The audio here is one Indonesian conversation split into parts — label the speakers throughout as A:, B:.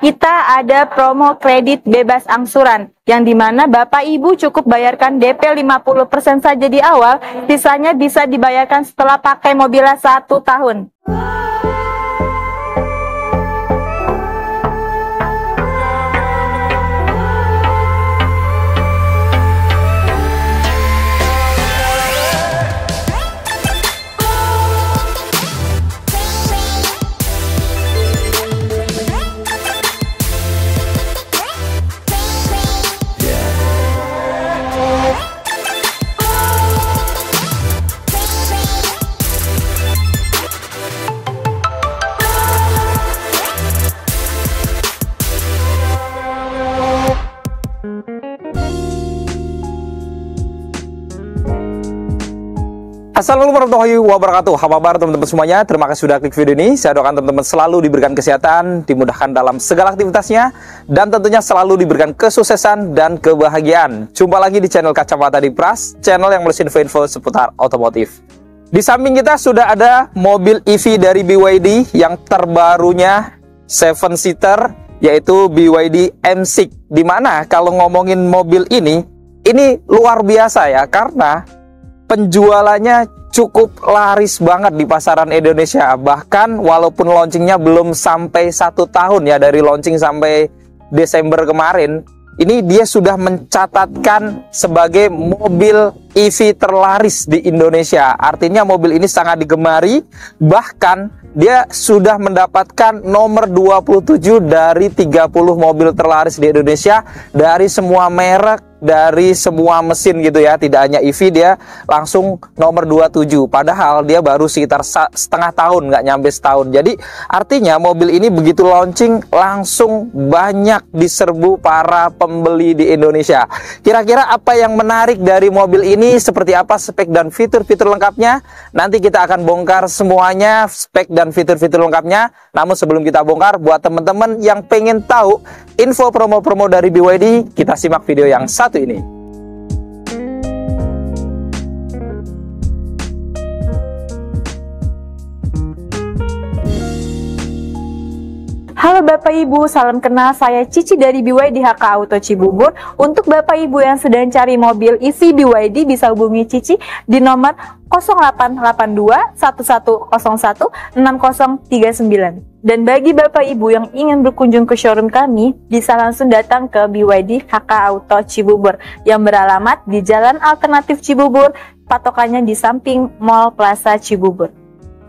A: kita ada promo kredit bebas angsuran, yang dimana Bapak Ibu cukup bayarkan DP 50% saja di awal, sisanya bisa dibayarkan setelah pakai mobilnya 1 tahun.
B: Assalamualaikum warahmatullahi wabarakatuh. Apa kabar teman-teman semuanya? Terima kasih sudah klik video ini. Saya doakan teman-teman selalu diberikan kesehatan, dimudahkan dalam segala aktivitasnya, dan tentunya selalu diberikan kesuksesan dan kebahagiaan. Jumpa lagi di channel Kacamata Dipras, channel yang melisi info-info seputar otomotif. Di samping kita sudah ada mobil EV dari BYD yang terbarunya 7-seater, yaitu BYD M6. Dimana kalau ngomongin mobil ini luar biasa ya, karena penjualannya cukup laris banget di pasaran Indonesia. Bahkan walaupun launchingnya belum sampai 1 tahun ya, dari launching sampai Desember kemarin, ini dia sudah mencatatkan sebagai mobil EV terlaris di Indonesia. Artinya mobil ini sangat digemari, bahkan dia sudah mendapatkan nomor 27 dari 30 mobil terlaris di Indonesia, dari semua merek, dari semua mesin gitu ya. Tidak hanya EV, dia langsung nomor 27, padahal dia baru sekitar setengah tahun, nggak nyampe setahun. Jadi artinya mobil ini begitu launching langsung banyak diserbu para pembeli di Indonesia. Kira-kira apa yang menarik dari mobil ini, seperti apa spek dan fitur-fitur lengkapnya, nanti kita akan bongkar semuanya, spek dan fitur-fitur lengkapnya. Namun sebelum kita bongkar, buat teman-teman yang pengen tahu info promo-promo dari BYD, kita simak video yang satu ini.
A: Halo Bapak Ibu, salam kenal, saya Cici dari BYD HK Auto Cibubur. Untuk Bapak Ibu yang sedang cari mobil EV BYD, bisa hubungi Cici di nomor 0882 1101 6039. Dan bagi Bapak Ibu yang ingin berkunjung ke showroom kami, bisa langsung datang ke BYD HK Auto Cibubur yang beralamat di Jalan Alternatif Cibubur, patokannya di samping Mall Plaza Cibubur.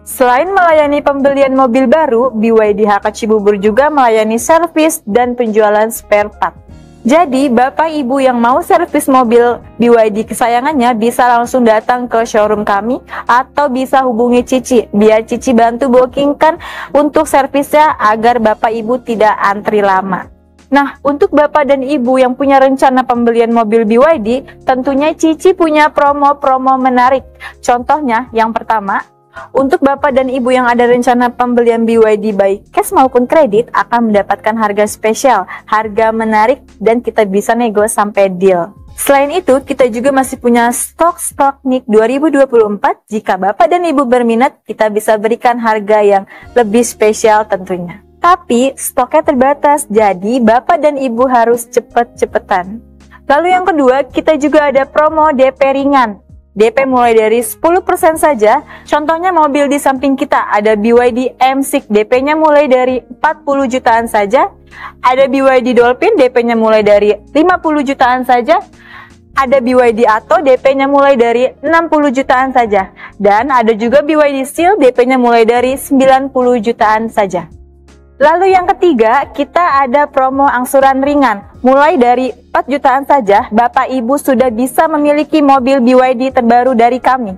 A: Selain melayani pembelian mobil baru, BYD HK Cibubur juga melayani servis dan penjualan spare part. Jadi, Bapak Ibu yang mau servis mobil BYD kesayangannya bisa langsung datang ke showroom kami, atau bisa hubungi Cici, biar Cici bantu bookingkan untuk servisnya agar Bapak Ibu tidak antri lama. Nah, untuk Bapak dan Ibu yang punya rencana pembelian mobil BYD, tentunya Cici punya promo-promo menarik. Contohnya, yang pertama, untuk Bapak dan Ibu yang ada rencana pembelian BYD baik cash maupun kredit, akan mendapatkan harga spesial, harga menarik, dan kita bisa nego sampai deal. Selain itu, kita juga masih punya stok NIK 2024. Jika Bapak dan Ibu berminat, kita bisa berikan harga yang lebih spesial tentunya. Tapi stoknya terbatas, jadi Bapak dan Ibu harus cepet-cepetan. Lalu yang kedua, kita juga ada promo DP ringan. DP mulai dari 10% saja. Contohnya mobil di samping kita ada BYD M6, DP-nya mulai dari 40 jutaan saja. Ada BYD Dolphin, DP-nya mulai dari 50 jutaan saja. Ada BYD Atto, DP-nya mulai dari 60 jutaan saja. Dan ada juga BYD Seal, DP-nya mulai dari 90 jutaan saja. Lalu yang ketiga, kita ada promo angsuran ringan. Mulai dari 4 jutaan saja, Bapak Ibu sudah bisa memiliki mobil BYD terbaru dari kami.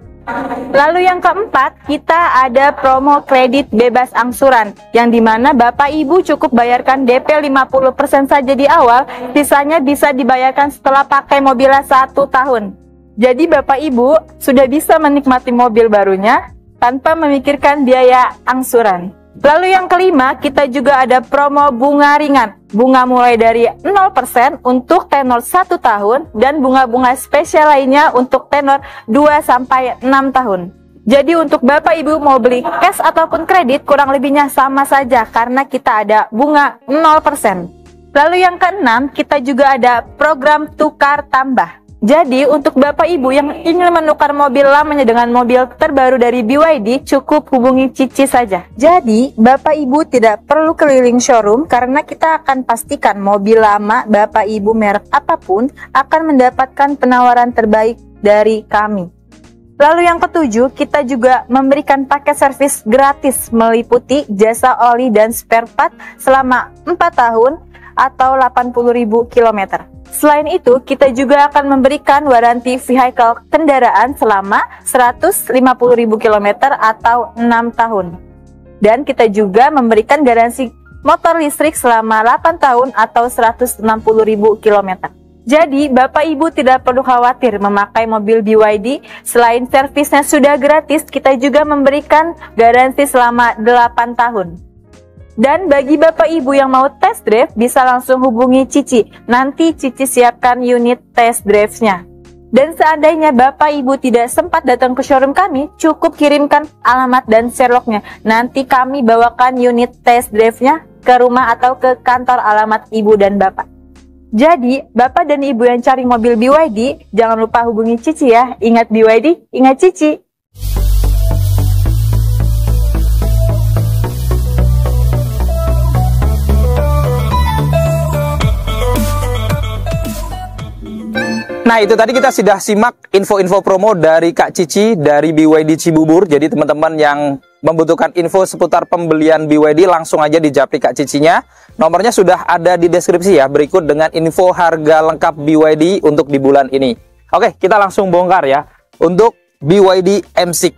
A: Lalu yang keempat, kita ada promo kredit bebas angsuran, yang dimana Bapak Ibu cukup bayarkan DP 50% saja di awal, sisanya bisa dibayarkan setelah pakai mobilnya 1 tahun. Jadi Bapak Ibu sudah bisa menikmati mobil barunya tanpa memikirkan biaya angsuran. Lalu yang kelima, kita juga ada promo bunga ringan. Bunga mulai dari 0% untuk tenor 1 tahun dan bunga-bunga spesial lainnya untuk tenor 2-6 tahun. Jadi untuk Bapak Ibu mau beli cash ataupun kredit kurang lebihnya sama saja karena kita ada bunga 0%. Lalu yang keenam, kita juga ada program tukar tambah. Jadi untuk Bapak Ibu yang ingin menukar mobil lamanya dengan mobil terbaru dari BYD, cukup hubungi Cici saja. Jadi Bapak Ibu tidak perlu keliling showroom karena kita akan pastikan mobil lama Bapak Ibu merek apapun akan mendapatkan penawaran terbaik dari kami. Lalu yang ketujuh, kita juga memberikan paket servis gratis meliputi jasa oli dan spare part selama 4 tahun atau 80.000 km. Selain itu, kita juga akan memberikan waranti vehicle kendaraan selama 150.000 km atau 6 tahun. Dan kita juga memberikan garansi motor listrik selama 8 tahun atau 160.000 km. Jadi, Bapak Ibu tidak perlu khawatir memakai mobil BYD. Selain servisnya sudah gratis, kita juga memberikan garansi selama 8 tahun. Dan bagi Bapak Ibu yang mau test drive, bisa langsung hubungi Cici. Nanti Cici siapkan unit test drive-nya. Dan seandainya Bapak Ibu tidak sempat datang ke showroom kami, cukup kirimkan alamat dan Sherlock-nya. Nanti kami bawakan unit test drive-nya ke rumah atau ke kantor alamat Ibu dan Bapak. Jadi, Bapak dan Ibu yang cari mobil BYD, jangan lupa hubungi Cici ya. Ingat BYD, ingat Cici.
B: Nah, itu tadi kita sudah simak info-info promo dari Kak Cici dari BYD Cibubur. Jadi teman-teman yang membutuhkan info seputar pembelian BYD, langsung aja di japri Kak Cicinya. Nomornya sudah ada di deskripsi ya, berikut dengan info harga lengkap BYD untuk di bulan ini. Oke, kita langsung bongkar ya. Untuk BYD M6.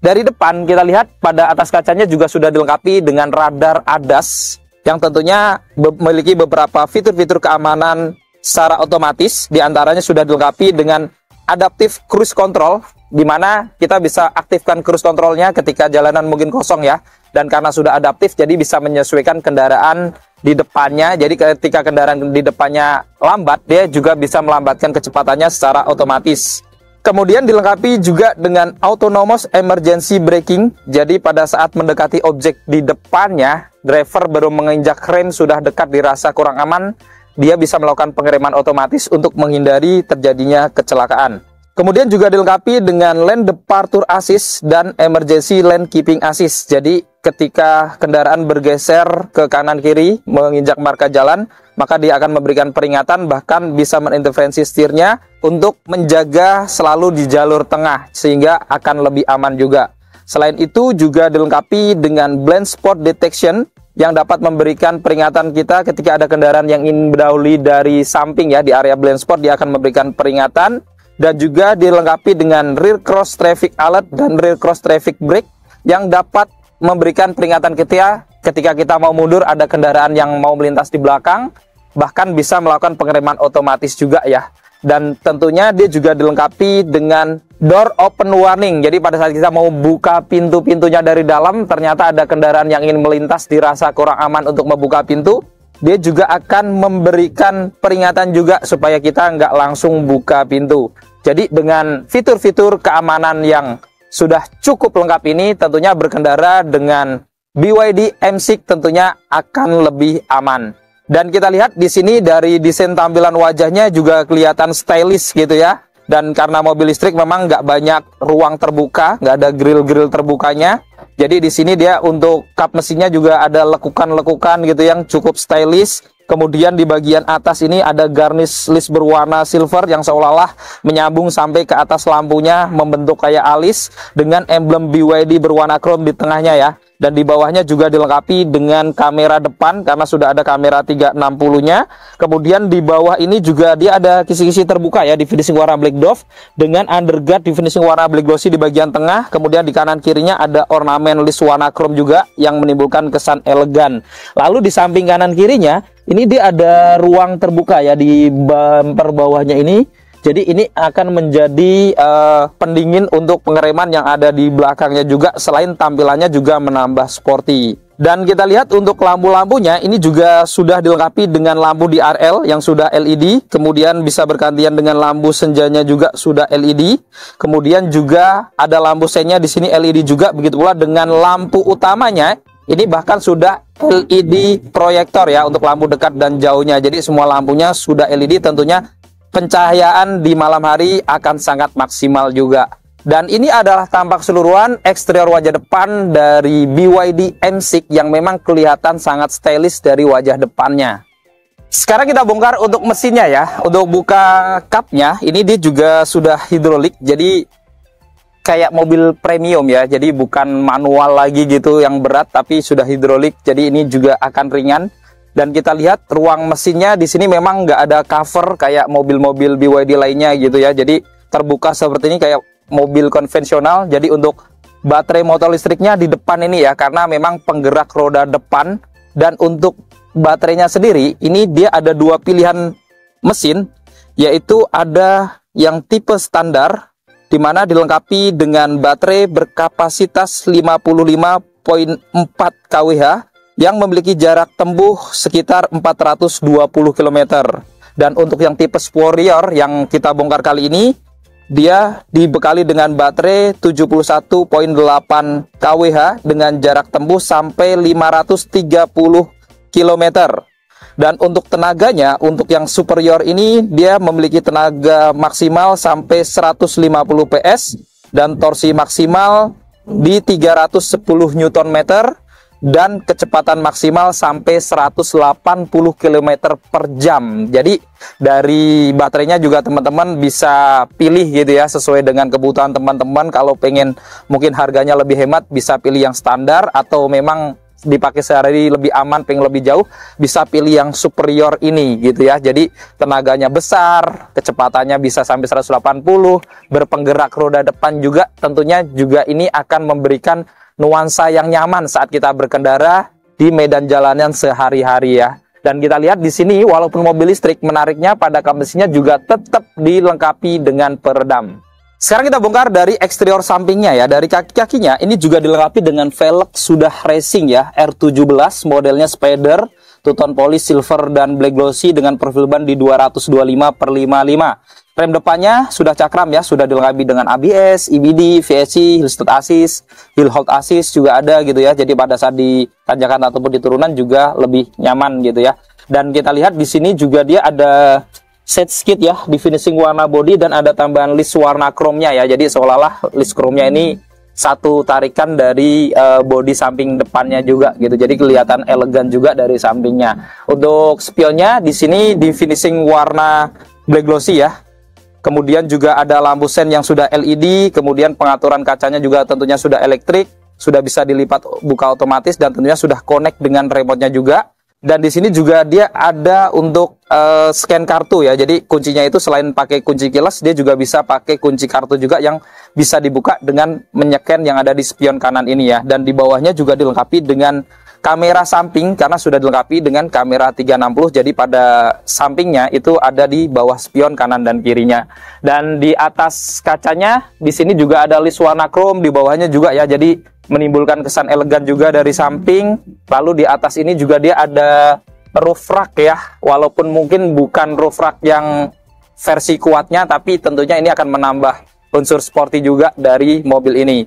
B: Dari depan kita lihat pada atas kacanya juga sudah dilengkapi dengan radar ADAS yang tentunya memiliki beberapa fitur-fitur keamanan secara otomatis. Diantaranya sudah dilengkapi dengan adaptive cruise control, di mana kita bisa aktifkan cruise controlnya ketika jalanan mungkin kosong ya. Dan karena sudah adaptif, jadi bisa menyesuaikan kendaraan di depannya. Jadi ketika kendaraan di depannya lambat, dia juga bisa melambatkan kecepatannya secara otomatis. Kemudian dilengkapi juga dengan autonomous emergency braking. Jadi pada saat mendekati objek di depannya, driver baru menginjak rem sudah dekat dirasa kurang aman, dia bisa melakukan pengereman otomatis untuk menghindari terjadinya kecelakaan. Kemudian juga dilengkapi dengan lane departure assist dan emergency lane keeping assist. Jadi ketika kendaraan bergeser ke kanan kiri menginjak marka jalan, maka dia akan memberikan peringatan, bahkan bisa mengintervensi setirnya untuk menjaga selalu di jalur tengah sehingga akan lebih aman juga. Selain itu juga dilengkapi dengan blind spot detection yang dapat memberikan peringatan kita ketika ada kendaraan yang ingin mendahului dari samping ya, di area blind spot dia akan memberikan peringatan. Dan juga dilengkapi dengan rear cross traffic alert dan rear cross traffic brake yang dapat memberikan peringatan ketika kita mau mundur ada kendaraan yang mau melintas di belakang, bahkan bisa melakukan pengereman otomatis juga ya. Dan tentunya dia juga dilengkapi dengan door open warning. Jadi pada saat kita mau buka pintu-pintunya dari dalam, ternyata ada kendaraan yang ingin melintas dirasa kurang aman untuk membuka pintu, dia juga akan memberikan peringatan juga supaya kita nggak langsung buka pintu. Jadi dengan fitur-fitur keamanan yang sudah cukup lengkap ini, tentunya berkendara dengan BYD M6 tentunya akan lebih aman. Dan kita lihat di sini dari desain tampilan wajahnya juga kelihatan stylish gitu ya. Dan karena mobil listrik memang nggak banyak ruang terbuka, nggak ada grill-grill terbukanya. Jadi di sini dia untuk kap mesinnya juga ada lekukan-lekukan gitu yang cukup stylish. Kemudian di bagian atas ini ada garnish list berwarna silver yang seolah-olah menyambung sampai ke atas lampunya membentuk kayak alis dengan emblem BYD berwarna chrome di tengahnya ya. Dan di bawahnya juga dilengkapi dengan kamera depan karena sudah ada kamera 360-nya. Kemudian di bawah ini juga dia ada kisi-kisi terbuka ya di finishing warna black dove dengan underguard di finishing warna black glossy di bagian tengah. Kemudian di kanan kirinya ada ornamen list warna chrome juga yang menimbulkan kesan elegan. Lalu di samping kanan kirinya ini dia ada ruang terbuka ya di bumper bawahnya ini. Jadi ini akan menjadi pendingin untuk pengereman yang ada di belakangnya juga, selain tampilannya juga menambah sporty. Dan kita lihat untuk lampu-lampunya ini juga sudah dilengkapi dengan lampu DRL yang sudah LED, kemudian bisa bergantian dengan lampu senjanya juga sudah LED. Kemudian juga ada lampu sennya di sini LED juga, begitu pula dengan lampu utamanya. Ini bahkan sudah LED proyektor ya untuk lampu dekat dan jauhnya. Jadi semua lampunya sudah LED, tentunya pencahayaan di malam hari akan sangat maksimal juga. Dan ini adalah tampak keseluruhan eksterior wajah depan dari BYD M6 yang memang kelihatan sangat stylish dari wajah depannya. Sekarang kita bongkar untuk mesinnya ya. Untuk buka kapnya, ini dia juga sudah hidrolik, jadi kayak mobil premium ya. Jadi bukan manual lagi gitu yang berat, tapi sudah hidrolik. Jadi ini juga akan ringan. Dan kita lihat ruang mesinnya di sini memang nggak ada cover kayak mobil-mobil BYD lainnya gitu ya. Jadi terbuka seperti ini kayak mobil konvensional. Jadi untuk baterai motor listriknya di depan ini ya, karena memang penggerak roda depan. Dan untuk baterainya sendiri ini dia ada dua pilihan mesin, yaitu ada yang tipe standar di mana dilengkapi dengan baterai berkapasitas 55,4 kWh yang memiliki jarak tempuh sekitar 420 km. Dan untuk yang tipe Warrior yang kita bongkar kali ini, dia dibekali dengan baterai 71,8 kWh dengan jarak tempuh sampai 530 km. Dan untuk tenaganya, untuk yang Superior ini dia memiliki tenaga maksimal sampai 150 PS dan torsi maksimal di 310 Nm dan kecepatan maksimal sampai 180 km per jam. Jadi dari baterainya juga teman-teman bisa pilih gitu ya, sesuai dengan kebutuhan teman-teman. Kalau pengen mungkin harganya lebih hemat, bisa pilih yang standar, atau memang dipakai sehari lebih aman, pengen lebih jauh, bisa pilih yang Superior ini gitu ya. Jadi tenaganya besar, kecepatannya bisa sampai 180, berpenggerak roda depan juga, tentunya juga ini akan memberikan nuansa yang nyaman saat kita berkendara di medan jalanan sehari-hari ya. Dan kita lihat di sini walaupun mobil listrik, menariknya pada kap mesinnya juga tetap dilengkapi dengan peredam. Sekarang kita bongkar dari eksterior sampingnya ya. Dari kaki-kakinya ini juga dilengkapi dengan velg sudah racing ya, R17 modelnya Spider, two-tone polish silver dan black glossy dengan profil ban di 225/55. Rem depannya sudah cakram ya, sudah dilengkapi dengan ABS, EBD, VSC, hill start assist, hill hold assist juga ada gitu ya. Jadi pada saat di tanjakan ataupun di turunan juga lebih nyaman gitu ya. Dan kita lihat di sini juga dia ada set skid ya di finishing warna body, dan ada tambahan list warna chrome-nya ya. Jadi seolah-olah list chrome-nya ini satu tarikan dari body samping depannya juga gitu. Jadi kelihatan elegan juga dari sampingnya. Untuk spionnya di sini di finishing warna black glossy ya. Kemudian juga ada lampu sen yang sudah LED, kemudian pengaturan kacanya juga tentunya sudah elektrik, sudah bisa dilipat buka otomatis, dan tentunya sudah connect dengan remote-nya juga. Dan di sini juga dia ada untuk scan kartu ya. Jadi kuncinya itu selain pakai kunci keyless, dia juga bisa pakai kunci kartu juga yang bisa dibuka dengan menyeken yang ada di spion kanan ini ya. Dan di bawahnya juga dilengkapi dengan kamera samping karena sudah dilengkapi dengan kamera 360. Jadi pada sampingnya itu ada di bawah spion kanan dan kirinya. Dan di atas kacanya di sini juga ada list warna chrome di bawahnya juga ya. Jadi menimbulkan kesan elegan juga dari samping. Lalu di atas ini juga dia ada roof rack ya. Walaupun mungkin bukan roof rack yang versi kuatnya, tapi tentunya ini akan menambah unsur sporty juga dari mobil ini.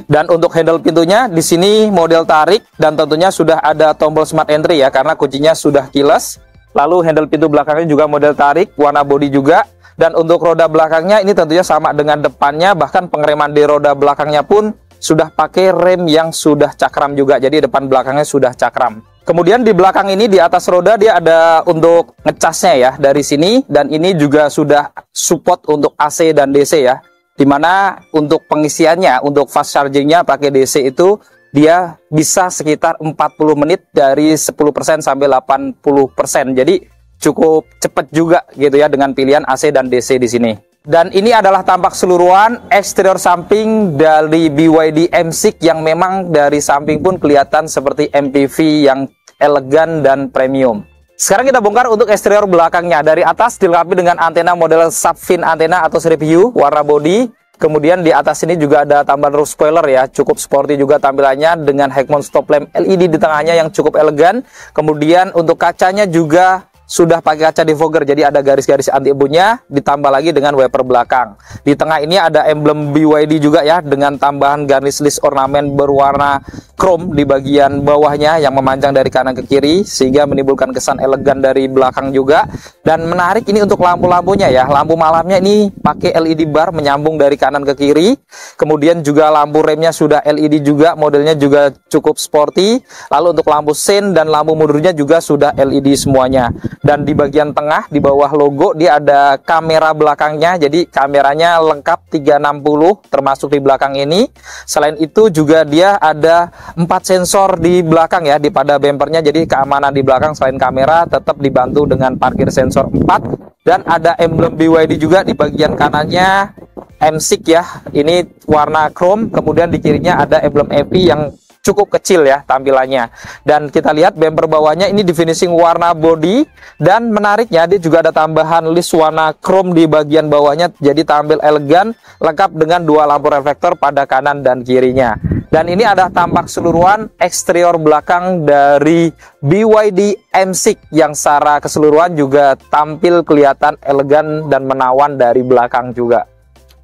B: Dan untuk handle pintunya di sini model tarik, dan tentunya sudah ada tombol smart entry ya karena kuncinya sudah keyless. Lalu handle pintu belakangnya juga model tarik, warna body juga. Dan untuk roda belakangnya ini tentunya sama dengan depannya, bahkan pengereman di roda belakangnya pun sudah pakai rem yang sudah cakram juga. Jadi depan belakangnya sudah cakram. Kemudian di belakang ini di atas roda dia ada untuk ngecasnya ya dari sini, dan ini juga sudah support untuk AC dan DC ya. Dimana untuk pengisiannya, untuk fast chargingnya pakai DC itu dia bisa sekitar 40 menit dari 10% sampai 80%. Jadi cukup cepat juga gitu ya dengan pilihan AC dan DC di sini. Dan ini adalah tampak keseluruhan eksterior samping dari BYD M6 yang memang dari samping pun kelihatan seperti MPV yang elegan dan premium. Sekarang kita bongkar untuk eksterior belakangnya. Dari atas dilengkapi dengan antena model subfin antena atau strip view warna body. Kemudian di atas ini juga ada tambahan roof spoiler ya, cukup sporty juga tampilannya dengan high mount stop lamp LED di tengahnya yang cukup elegan. Kemudian untuk kacanya juga sudah pakai kaca defogger, jadi ada garis-garis anti abunya, ditambah lagi dengan wiper belakang. Di tengah ini ada emblem BYD juga ya, dengan tambahan garnish list ornamen berwarna chrome di bagian bawahnya yang memanjang dari kanan ke kiri, sehingga menimbulkan kesan elegan dari belakang juga. Dan menarik ini untuk lampu-lampunya ya, lampu malamnya ini pakai LED bar menyambung dari kanan ke kiri. Kemudian juga lampu remnya sudah LED juga, modelnya juga cukup sporty. Lalu untuk lampu sein dan lampu mundurnya juga sudah LED semuanya. Dan di bagian tengah di bawah logo dia ada kamera belakangnya, jadi kameranya lengkap 360 termasuk di belakang ini. Selain itu juga dia ada 4 sensor di belakang ya, di pada bempernya, jadi keamanan di belakang selain kamera tetap dibantu dengan parkir sensor 4. Dan ada emblem BYD juga di bagian kanannya, M6 ya, ini warna chrome. Kemudian di kirinya ada emblem EV yang cukup kecil ya tampilannya. Dan kita lihat bumper bawahnya ini di finishing warna body, dan menariknya dia juga ada tambahan list warna chrome di bagian bawahnya, jadi tampil elegan lengkap dengan 2 lampu reflektor pada kanan dan kirinya. Dan ini ada tampak keseluruhan eksterior belakang dari BYD M6 yang secara keseluruhan juga tampil kelihatan elegan dan menawan dari belakang juga.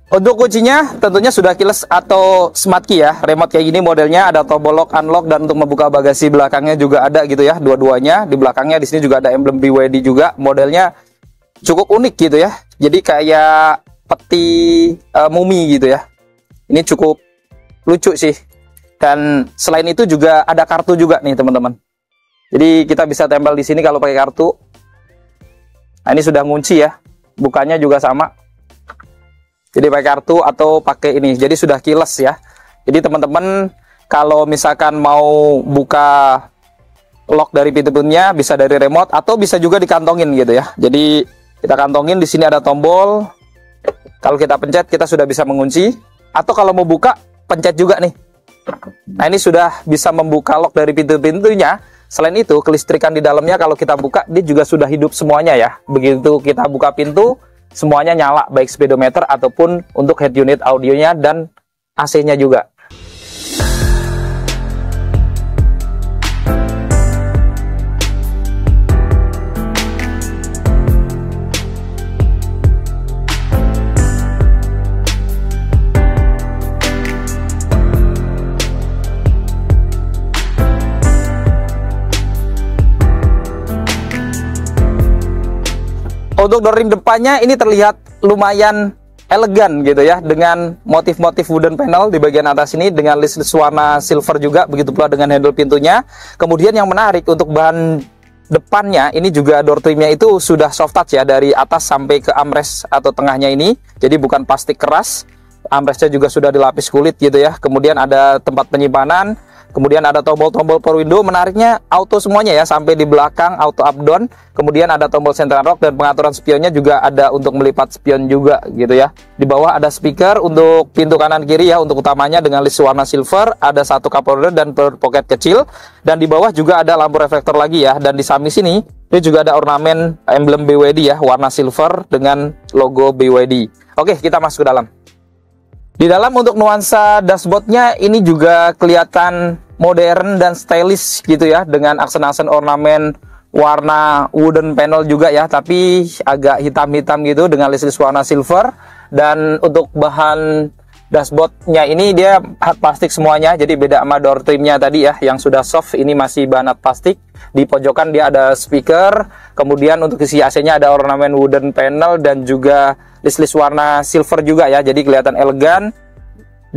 B: Untuk kuncinya tentunya sudah keyless atau smart key ya, remote kayak gini modelnya, ada tombol lock unlock, dan untuk membuka bagasi belakangnya juga ada gitu ya, dua-duanya. Di belakangnya di sini juga ada emblem BYD juga, modelnya cukup unik gitu ya, jadi kayak peti mumi gitu ya. Ini cukup lucu sih. Dan selain itu juga ada kartu juga nih teman-teman, jadi kita bisa tempel di sini kalau pakai kartu. Nah, ini sudah ngunci ya, bukanya juga sama. Jadi pakai kartu atau pakai ini, jadi sudah keyless ya. Jadi teman-teman kalau misalkan mau buka lock dari pintu-pintunya bisa dari remote atau bisa juga dikantongin gitu ya. Jadi kita kantongin, di sini ada tombol. Kalau kita pencet kita sudah bisa mengunci, atau kalau mau buka pencet juga nih. Nah, ini sudah bisa membuka lock dari pintu-pintunya. Selain itu kelistrikan di dalamnya kalau kita buka dia juga sudah hidup semuanya ya. Begitu kita buka pintu semuanya nyala, baik speedometer ataupun untuk head unit audionya dan AC-nya juga. Untuk door ring depannya ini terlihat lumayan elegan gitu ya, dengan motif-motif wooden panel di bagian atas ini dengan list warna silver juga, begitu pula dengan handle pintunya. Kemudian yang menarik untuk bahan depannya ini juga door trimnya itu sudah soft touch ya, dari atas sampai ke armrest atau tengahnya ini, jadi bukan plastik keras. Armrestnya juga sudah dilapis kulit gitu ya. Kemudian ada tempat penyimpanan. Kemudian ada tombol-tombol power window, menariknya auto semuanya ya, sampai di belakang auto up down. Kemudian ada tombol central lock, dan pengaturan spionnya juga ada untuk melipat spion juga gitu ya. Di bawah ada speaker untuk pintu kanan kiri ya, untuk utamanya dengan list warna silver, ada 1 cup holder dan pocket kecil. Dan di bawah juga ada lampu reflektor lagi ya, dan di samping sini ini juga ada ornamen emblem BYD ya, warna silver dengan logo BYD. Oke, kita masuk ke dalam. Di dalam untuk nuansa dashboardnya ini juga kelihatan modern dan stylish gitu ya, dengan aksen-aksen ornamen warna wooden panel juga ya, tapi agak hitam-hitam gitu dengan list warna silver. Dan untuk bahan dashboardnya ini dia hard plastik semuanya, jadi beda sama door trimnya tadi ya yang sudah soft, ini masih bahan hard plastik. Di pojokan dia ada speaker, kemudian untuk isi AC-nya ada ornamen wooden panel dan juga list warna silver juga ya, jadi kelihatan elegan.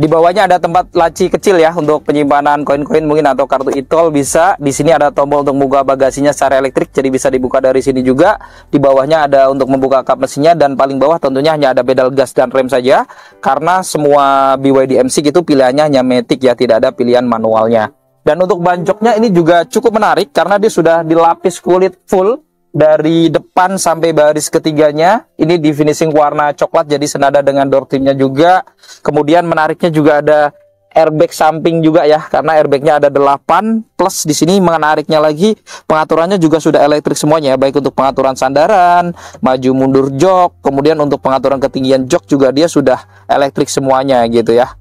B: Di bawahnya ada tempat laci kecil ya untuk penyimpanan koin-koin mungkin atau kartu e-tol bisa. Di sini ada tombol untuk membuka bagasinya secara elektrik, jadi bisa dibuka dari sini juga. Di bawahnya ada untuk membuka kap mesinnya, dan paling bawah tentunya hanya ada pedal gas dan rem saja, karena semua BYD M6 itu pilihannya hanya matic ya, tidak ada pilihan manualnya. Dan untuk ban joknya ini juga cukup menarik karena dia sudah dilapis kulit full dari depan sampai baris ketiganya. Ini di finishing warna coklat, jadi senada dengan door trimnya juga. Kemudian menariknya juga ada airbag samping juga ya, karena airbagnya ada 8, plus di sini menariknya lagi pengaturannya juga sudah elektrik semuanya, baik untuk pengaturan sandaran, maju mundur jok, kemudian untuk pengaturan ketinggian jok juga dia sudah elektrik semuanya gitu ya.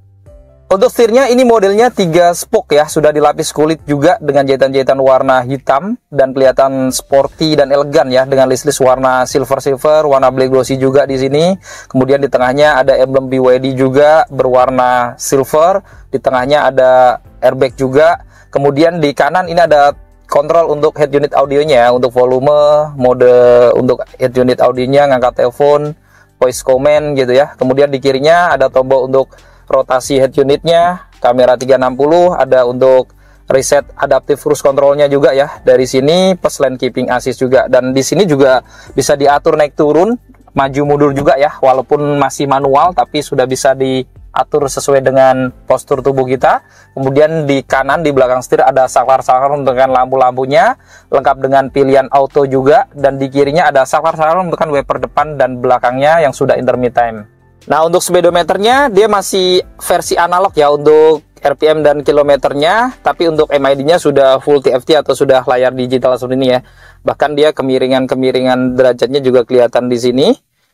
B: Untuk setirnya ini modelnya 3 spoke ya, sudah dilapis kulit juga dengan jahitan-jahitan warna hitam dan kelihatan sporty dan elegan ya, dengan list-list warna silver, warna black glossy juga di sini. Kemudian di tengahnya ada emblem BYD juga berwarna silver, di tengahnya ada airbag juga. Kemudian di kanan ini ada kontrol untuk head unit audionya, untuk volume, mode untuk head unit audionya, ngangkat telepon, voice command gitu ya. Kemudian di kirinya ada tombol untuk rotasi head unitnya, kamera 360, ada untuk reset adaptive cruise controlnya juga ya dari sini, plus lane keeping assist juga. Dan di sini juga bisa diatur naik turun, maju mundur juga ya, walaupun masih manual tapi sudah bisa diatur sesuai dengan postur tubuh kita. Kemudian di kanan di belakang setir ada saklar-saklar dengan lampu-lampunya, lengkap dengan pilihan auto juga. Dan di kirinya ada saklar-saklar untuk wiper depan dan belakangnya yang sudah intermit time. Nah, untuk speedometernya dia masih versi analog ya untuk RPM dan kilometernya, tapi untuk MID-nya sudah full TFT atau sudah layar digital seperti ini ya. Bahkan dia kemiringan-kemiringan derajatnya juga kelihatan di sini.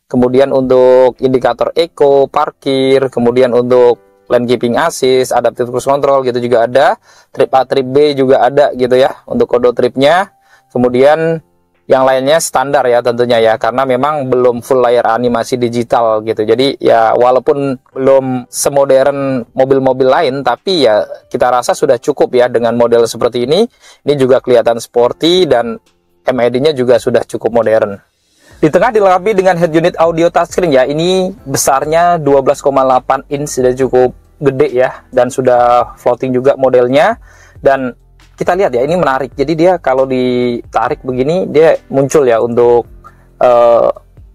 B: Kemudian untuk indikator eco, parkir, kemudian untuk lane keeping assist, adaptive cruise control gitu juga ada. Trip A, trip B juga ada gitu ya untuk kode tripnya. Kemudian yang lainnya standar ya tentunya ya, karena memang belum full layar animasi digital gitu. Jadi ya walaupun belum semodern mobil-mobil lain, tapi ya kita rasa sudah cukup ya dengan model seperti ini. Ini juga kelihatan sporty dan MID-nya juga sudah cukup modern. Di tengah dilengkapi dengan head unit audio touchscreen ya. Ini besarnya 12,8 inch, sudah cukup gede ya, dan sudah floating juga modelnya. Dan kita lihat ya, ini menarik. Jadi dia kalau ditarik begini, dia muncul ya untuk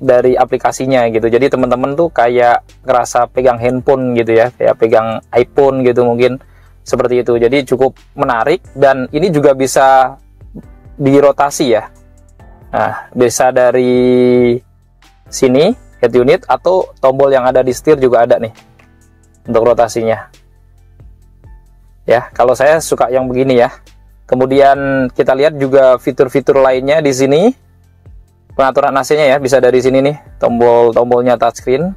B: dari aplikasinya gitu. Jadi teman-teman tuh kayak ngerasa pegang handphone gitu ya, kayak pegang iPhone gitu mungkin, seperti itu. Jadi cukup menarik, dan ini juga bisa dirotasi ya. Nah, bisa dari sini head unit, atau tombol yang ada di setir juga ada nih untuk rotasinya. Ya, kalau saya suka yang begini ya. Kemudian kita lihat juga fitur-fitur lainnya di sini. Pengaturan AC-nya ya, bisa dari sini nih, tombol-tombolnya touchscreen.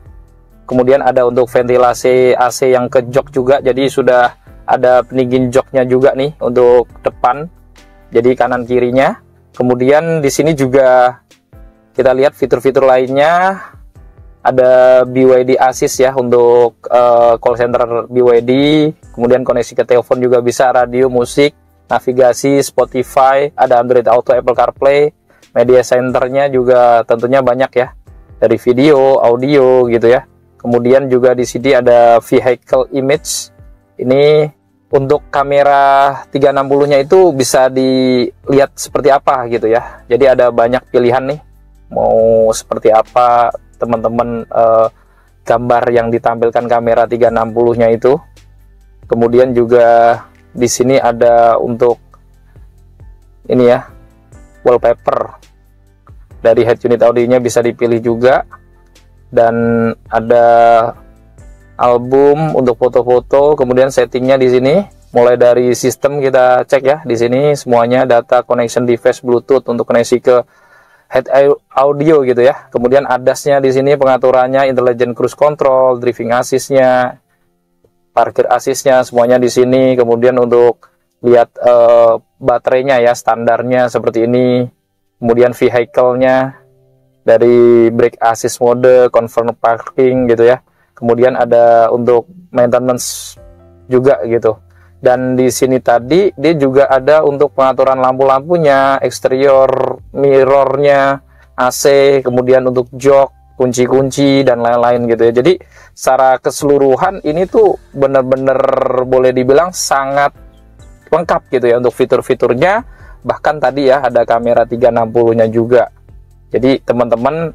B: Kemudian ada untuk ventilasi AC yang ke jok juga, jadi sudah ada pendingin joknya juga nih untuk depan. Jadi kanan kirinya. Kemudian di sini juga kita lihat fitur-fitur lainnya. Ada BYD Assist ya untuk call center BYD, kemudian koneksi ke telepon juga bisa, radio, musik, navigasi, Spotify, ada Android Auto, Apple CarPlay, media centernya juga tentunya banyak ya, dari video, audio gitu ya. Kemudian juga di sini ada vehicle image, ini untuk kamera 360-nya itu bisa dilihat seperti apa gitu ya. Jadi ada banyak pilihan nih, mau seperti apa teman-teman gambar yang ditampilkan kamera 360-nya itu. Kemudian juga di sini ada untuk ini ya, wallpaper dari head unit audionya bisa dipilih juga, dan ada album untuk foto-foto. Kemudian settingnya di sini, mulai dari sistem kita cek ya, di sini semuanya data connection device Bluetooth untuk koneksi ke head audio gitu ya. Kemudian ADAS-nya di sini pengaturannya, intelligent cruise control, driving assist-nya, parkir assist-nya semuanya di sini. Kemudian untuk lihat baterainya ya, standarnya seperti ini. Kemudian vehicle-nya dari brake assist mode, confirm parking gitu ya. Kemudian ada untuk maintenance juga gitu. Dan di sini tadi dia juga ada untuk pengaturan lampu-lampunya, eksterior, mirrornya, AC, kemudian untuk jok, kunci-kunci dan lain-lain gitu ya. Jadi secara keseluruhan ini tuh bener-bener boleh dibilang sangat lengkap gitu ya untuk fitur-fiturnya. Bahkan tadi ya ada kamera 360-nya juga. Jadi teman-teman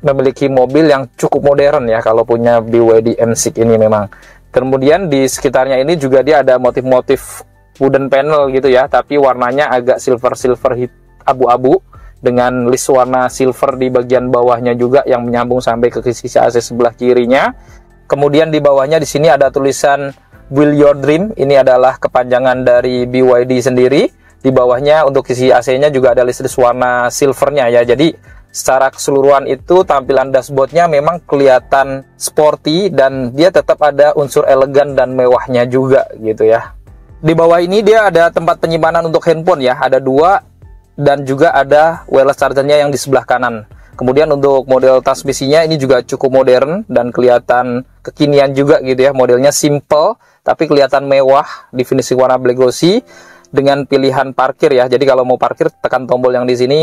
B: memiliki mobil yang cukup modern ya kalau punya BYD M6 ini memang. Kemudian di sekitarnya ini juga dia ada motif-motif wooden panel gitu ya, tapi warnanya agak silver-silver abu-abu dengan list warna silver di bagian bawahnya juga yang menyambung sampai ke sisi AC sebelah kirinya. Kemudian di bawahnya di sini ada tulisan Build Your Dream. Ini adalah kepanjangan dari BYD sendiri. Di bawahnya untuk isi AC-nya juga ada list warna silvernya ya. Jadi secara keseluruhan itu tampilan dashboardnya memang kelihatan sporty dan dia tetap ada unsur elegan dan mewahnya juga gitu ya. Di bawah ini dia ada tempat penyimpanan untuk handphone ya, ada 2 dan juga ada wireless chargernya yang di sebelah kanan. Kemudian untuk model transmisinya ini juga cukup modern dan kelihatan kekinian juga gitu ya. Modelnya simple tapi kelihatan mewah di finishing warna black glossy dengan pilihan parkir ya. Jadi kalau mau parkir tekan tombol yang di sini.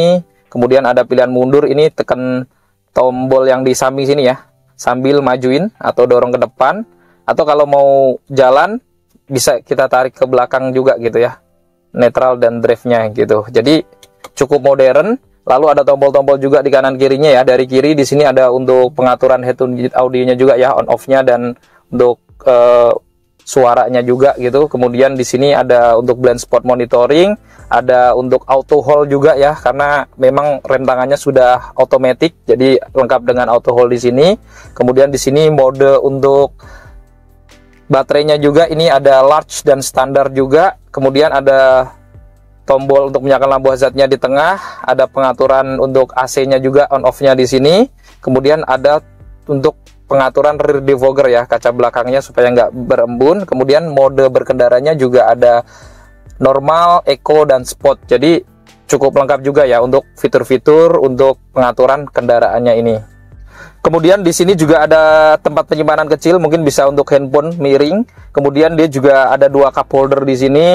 B: Kemudian ada pilihan mundur, ini tekan tombol yang di samping sini ya, sambil majuin atau dorong ke depan. Atau kalau mau jalan bisa kita tarik ke belakang juga gitu ya, netral dan drive-nya gitu. Jadi cukup modern. Lalu ada tombol-tombol juga di kanan kirinya ya. Dari kiri di sini ada untuk pengaturan head unit audionya juga ya, on off-nya dan untuk suaranya juga gitu. Kemudian di sini ada untuk blind spot monitoring, ada untuk auto hold juga ya, karena memang rem tangannya sudah otomatis, jadi lengkap dengan auto hold di sini. Kemudian di sini mode untuk baterainya juga, ini ada large dan standar juga. Kemudian ada tombol untuk menyalakan lampu hazardnya di tengah, ada pengaturan untuk AC-nya juga on off-nya di sini. Kemudian ada untuk pengaturan rear defogger ya, kaca belakangnya supaya nggak berembun. Kemudian mode berkendaranya juga ada normal, eco, dan sport. Jadi cukup lengkap juga ya untuk fitur-fitur untuk pengaturan kendaraannya ini. Kemudian di sini juga ada tempat penyimpanan kecil, mungkin bisa untuk handphone miring. Kemudian dia juga ada 2 cup holder di sini.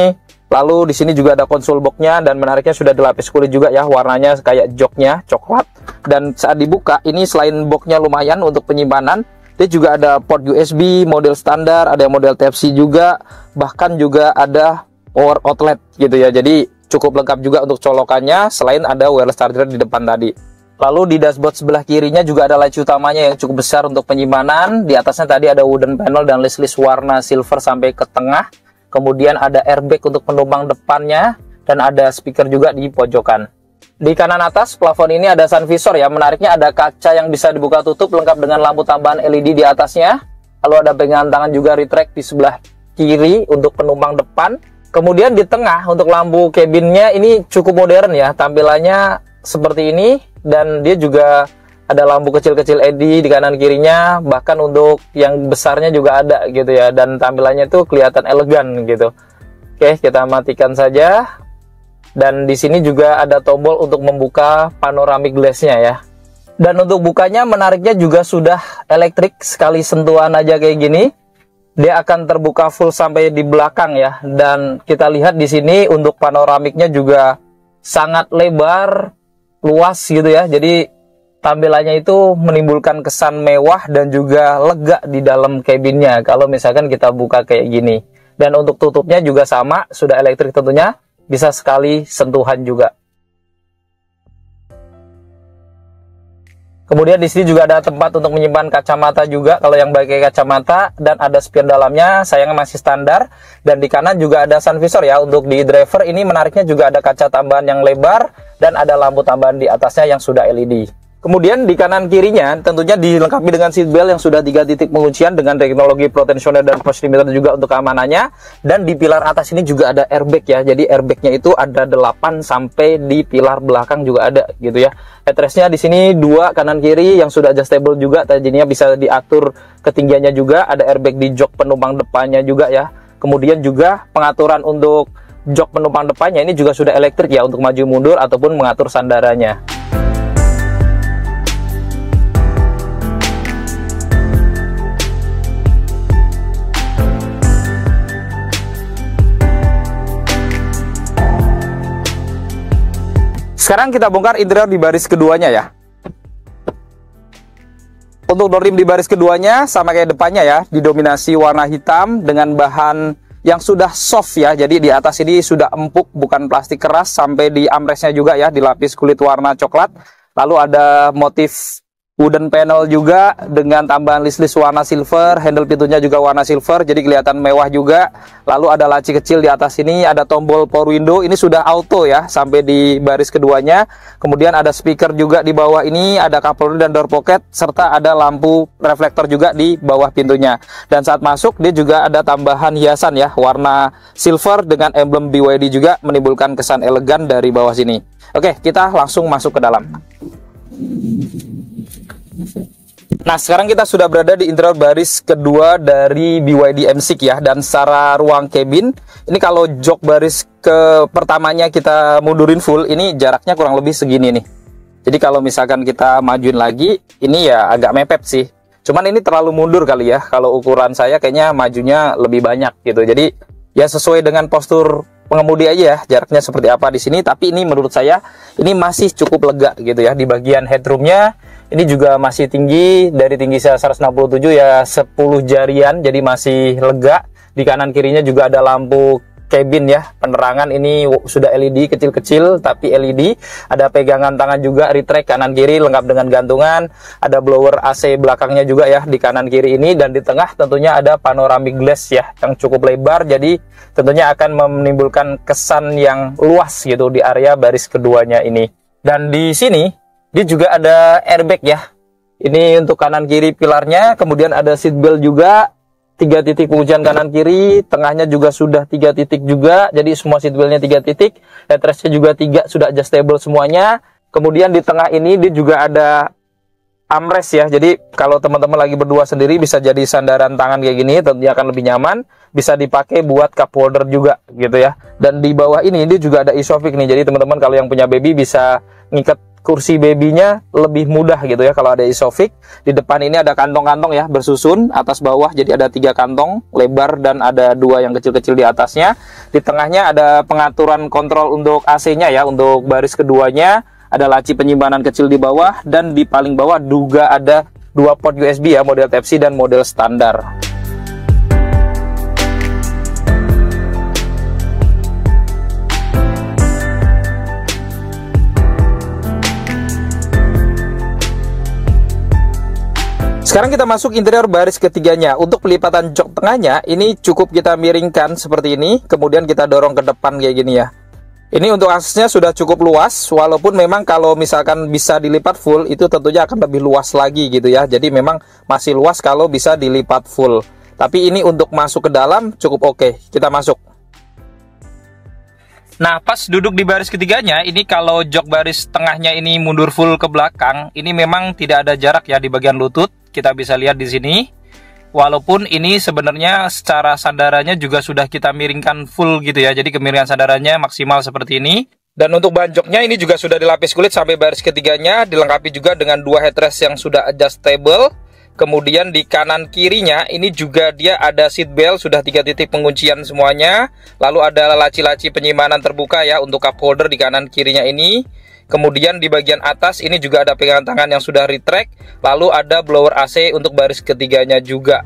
B: Lalu di sini juga ada konsol box-nya dan menariknya sudah dilapis kulit juga ya, warnanya kayak joknya coklat. Dan saat dibuka ini selain box-nya lumayan untuk penyimpanan, dia juga ada port USB model standar, ada model Type-C juga, bahkan juga ada power outlet gitu ya. Jadi cukup lengkap juga untuk colokannya selain ada wireless charger di depan tadi. Lalu di dashboard sebelah kirinya juga ada latch utamanya yang cukup besar untuk penyimpanan. Di atasnya tadi ada wooden panel dan list warna silver sampai ke tengah. Kemudian ada airbag untuk penumpang depannya dan ada speaker juga di pojokan. Di kanan atas plafon ini ada sun visor ya. Menariknya ada kaca yang bisa dibuka tutup lengkap dengan lampu tambahan LED di atasnya. Lalu ada pegangan tangan juga retract di sebelah kiri untuk penumpang depan. Kemudian di tengah untuk lampu cabinnya ini cukup modern ya. Tampilannya seperti ini dan dia juga ada lampu kecil-kecil LED di kanan kirinya, bahkan untuk yang besarnya juga ada gitu ya, dan tampilannya itu kelihatan elegan gitu. Oke, kita matikan saja. Dan di sini juga ada tombol untuk membuka panoramic glass-nya ya. Dan untuk bukanya menariknya juga sudah elektrik, sekali sentuhan aja kayak gini dia akan terbuka full sampai di belakang ya. Dan kita lihat di sini untuk panoramiknya juga sangat lebar, luas gitu ya. Jadi tampilannya itu menimbulkan kesan mewah dan juga lega di dalam kabinnya kalau misalkan kita buka kayak gini. Dan untuk tutupnya juga sama, sudah elektrik tentunya, bisa sekali sentuhan juga. Kemudian di sini juga ada tempat untuk menyimpan kacamata juga kalau yang pakai kacamata, dan ada spion dalamnya, sayangnya masih standar. Dan di kanan juga ada sun visor ya. Untuk di driver ini menariknya juga ada kaca tambahan yang lebar dan ada lampu tambahan di atasnya yang sudah LED. Kemudian di kanan kirinya tentunya dilengkapi dengan seat belt yang sudah 3 titik penguncian dengan teknologi pro tensioner dan push limiter juga untuk keamanannya. Dan di pilar atas ini juga ada airbag ya. Jadi airbagnya itu ada 8 sampai di pilar belakang juga ada gitu ya. Headrestnya di sini 2 kanan kiri yang sudah adjustable juga. Tadinya bisa diatur ketinggiannya juga. Ada airbag di jok penumpang depannya juga ya. Kemudian juga pengaturan untuk jok penumpang depannya ini juga sudah elektrik ya untuk maju mundur ataupun mengatur sandarannya. Sekarang kita bongkar interior di baris keduanya ya. Untuk door rim di baris keduanya sama kayak depannya ya, didominasi warna hitam dengan bahan yang sudah soft ya. Jadi di atas ini sudah empuk, bukan plastik keras. Sampai di armrestnya juga ya, dilapis kulit warna coklat. Lalu ada motif wooden panel juga dengan tambahan list-list warna silver, handle pintunya juga warna silver, jadi kelihatan mewah juga. Lalu ada laci kecil di atas sini, ada tombol power window, ini sudah auto ya sampai di baris keduanya. Kemudian ada speaker juga di bawah ini, ada cup holder dan door pocket, serta ada lampu reflektor juga di bawah pintunya. Dan saat masuk dia juga ada tambahan hiasan ya, warna silver dengan emblem BYD juga, menimbulkan kesan elegan dari bawah sini. Oke, kita langsung masuk ke dalam. Nah, sekarang kita sudah berada di interior baris kedua dari BYD M6 ya. Dan secara ruang cabin, ini kalau jok baris ke pertamanya kita mundurin full, ini jaraknya kurang lebih segini nih. Jadi kalau misalkan kita majuin lagi, ini ya agak mepet sih. Cuman ini terlalu mundur kali ya. Kalau ukuran saya kayaknya majunya lebih banyak gitu. Jadi ya sesuai dengan postur pengemudi aja ya, jaraknya seperti apa di sini. Tapi ini menurut saya ini masih cukup lega gitu ya. Di bagian headroomnya ini juga masih tinggi, dari tinggi saya 167 ya 10 jarian, jadi masih lega. Di kanan kirinya juga ada lampu cabin ya, penerangan ini sudah LED kecil-kecil tapi LED. Ada pegangan tangan juga, retract kanan kiri lengkap dengan gantungan. Ada blower AC belakangnya juga ya di kanan kiri ini, dan di tengah tentunya ada panoramic glass ya yang cukup lebar, jadi tentunya akan menimbulkan kesan yang luas gitu di area baris keduanya ini. Dan di sini dia juga ada airbag ya. Ini untuk kanan kiri pilarnya, kemudian ada seat belt juga, 3 titik penguncian kanan kiri, tengahnya juga sudah 3 titik juga, jadi semua seat beltnya 3 titik, headrestnya juga 3, sudah adjustable semuanya. Kemudian di tengah ini dia juga ada armrest ya, jadi kalau teman-teman lagi berdua sendiri bisa jadi sandaran tangan kayak gini, tentunya akan lebih nyaman. Bisa dipakai buat cup holder juga gitu ya. Dan di bawah ini dia juga ada isofix nih, jadi teman-teman kalau yang punya baby bisa ngikat kursi babynya lebih mudah gitu ya kalau ada isofix. Di depan ini ada kantong-kantong ya bersusun atas bawah, jadi ada 3 kantong lebar dan ada 2 yang kecil-kecil di atasnya. Di tengahnya ada pengaturan kontrol untuk AC-nya ya, untuk baris keduanya. Ada laci penyimpanan kecil di bawah, dan di paling bawah juga ada 2 port USB ya, model Type-C dan model standar. Sekarang kita masuk interior baris ketiganya. Untuk pelipatan jok tengahnya, ini cukup kita miringkan seperti ini, kemudian kita dorong ke depan kayak gini ya. Ini untuk aksesnya sudah cukup luas, walaupun memang kalau misalkan bisa dilipat full, itu tentunya akan lebih luas lagi gitu ya. Jadi memang masih luas kalau bisa dilipat full. Tapi ini untuk masuk ke dalam cukup oke. Kita masuk. Nah, pas duduk di baris ketiganya, ini kalau jok baris tengahnya ini mundur full ke belakang, ini memang tidak ada jarak ya di bagian lutut. Kita bisa lihat di sini. Walaupun ini sebenarnya secara sandarannya juga sudah kita miringkan full gitu ya. Jadi kemiringan sandarannya maksimal seperti ini. Dan untuk ban joknya ini juga sudah dilapis kulit sampai baris ketiganya. Dilengkapi juga dengan 2 headrest yang sudah adjustable. Kemudian di kanan kirinya ini juga dia ada seat belt, sudah 3 titik penguncian semuanya. Lalu ada laci-laci penyimpanan terbuka ya untuk cup holder di kanan kirinya ini. Kemudian di bagian atas ini juga ada pegangan tangan yang sudah retract. Lalu ada blower AC untuk baris ketiganya juga.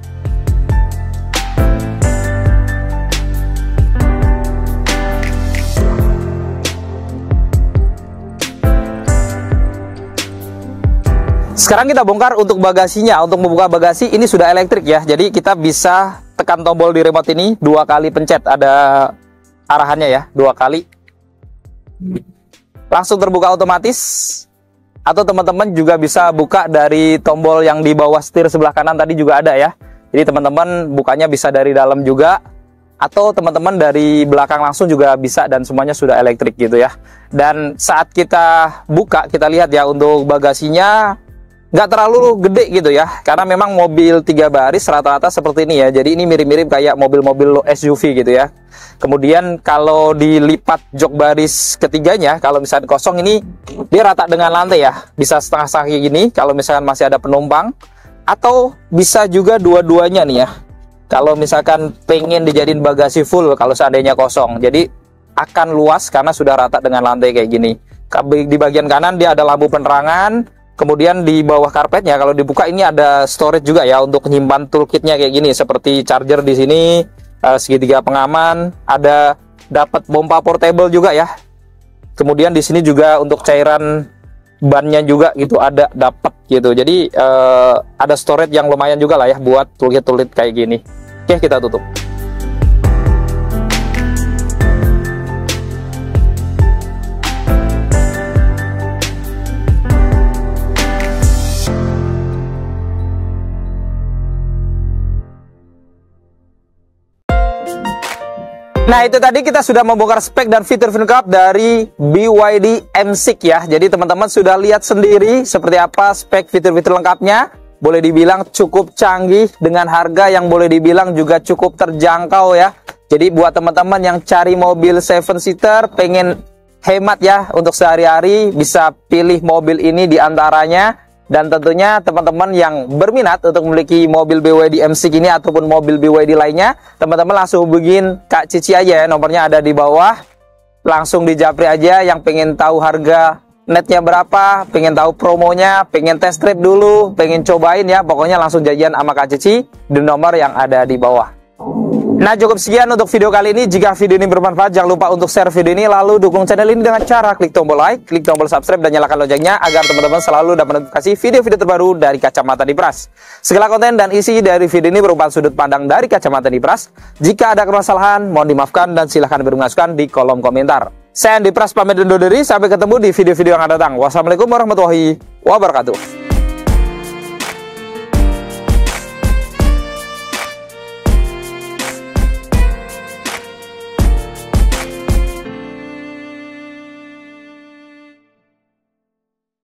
B: Sekarang kita bongkar untuk bagasinya. Untuk membuka bagasi ini sudah elektrik ya. Jadi kita bisa tekan tombol di remote ini 2 kali pencet. Ada arahannya ya, 2 kali. Langsung terbuka otomatis. Atau teman-teman juga bisa buka dari tombol yang di bawah setir sebelah kanan tadi juga ada ya. Jadi teman-teman bukanya bisa dari dalam juga, atau teman-teman dari belakang langsung juga bisa, dan semuanya sudah elektrik gitu ya. Dan saat kita buka, kita lihat ya untuk bagasinya nggak terlalu gede gitu ya, karena memang mobil 3 baris rata-rata seperti ini ya. Jadi ini mirip-mirip kayak mobil-mobil SUV gitu ya. Kemudian kalau dilipat jok baris ketiganya, kalau misalnya kosong ini dia rata dengan lantai ya, bisa setengah-setengah kayak gini kalau misalkan masih ada penumpang, atau bisa juga dua-duanya nih ya kalau misalkan pengen dijadiin bagasi full kalau seandainya kosong. Jadi akan luas karena sudah rata dengan lantai kayak gini. Di bagian kanan dia ada lampu penerangan. Kemudian di bawah karpetnya kalau dibuka ini ada storage juga ya untuk menyimpan toolkitnya kayak gini, seperti charger di sini, segitiga pengaman, ada dapat pompa portable juga ya. Kemudian di sini juga untuk cairan bannya juga gitu ada dapat gitu. Jadi ada storage yang lumayan juga lah ya buat toolkit kayak gini. Oke, kita tutup. Nah, itu tadi kita sudah membongkar spek dan fitur lengkap dari BYD M6 ya. Jadi teman-teman sudah lihat sendiri seperti apa spek fitur-fitur lengkapnya. Boleh dibilang cukup canggih dengan harga yang boleh dibilang juga cukup terjangkau ya. Jadi buat teman-teman yang cari mobil 7-seater, pengen hemat ya untuk sehari-hari, bisa pilih mobil ini di antaranya. Dan tentunya teman-teman yang berminat untuk memiliki mobil BYD M6 ini ataupun mobil BYD lainnya, teman-teman langsung hubungin Kak Cici aja ya, nomornya ada di bawah. Langsung dijapri aja yang pengen tahu harga netnya berapa, pengen tahu promonya, pengen test drive dulu, pengen cobain ya, pokoknya langsung janjian sama Kak Cici di nomor yang ada di bawah. Nah, cukup sekian untuk video kali ini. Jika video ini bermanfaat, jangan lupa untuk share video ini, lalu dukung channel ini dengan cara klik tombol like, klik tombol subscribe, dan nyalakan loncengnya agar teman-teman selalu dapat notifikasi video-video terbaru dari Kacamata Diperas. Segala konten dan isi dari video ini merupakan sudut pandang dari Kacamata Diperas. Jika ada kesalahan, mohon dimaafkan dan silahkan beri masukan di kolom komentar. Saya Andi Pras pamit undur diri, sampai ketemu di video-video yang akan datang. Wassalamualaikum warahmatullahi wabarakatuh.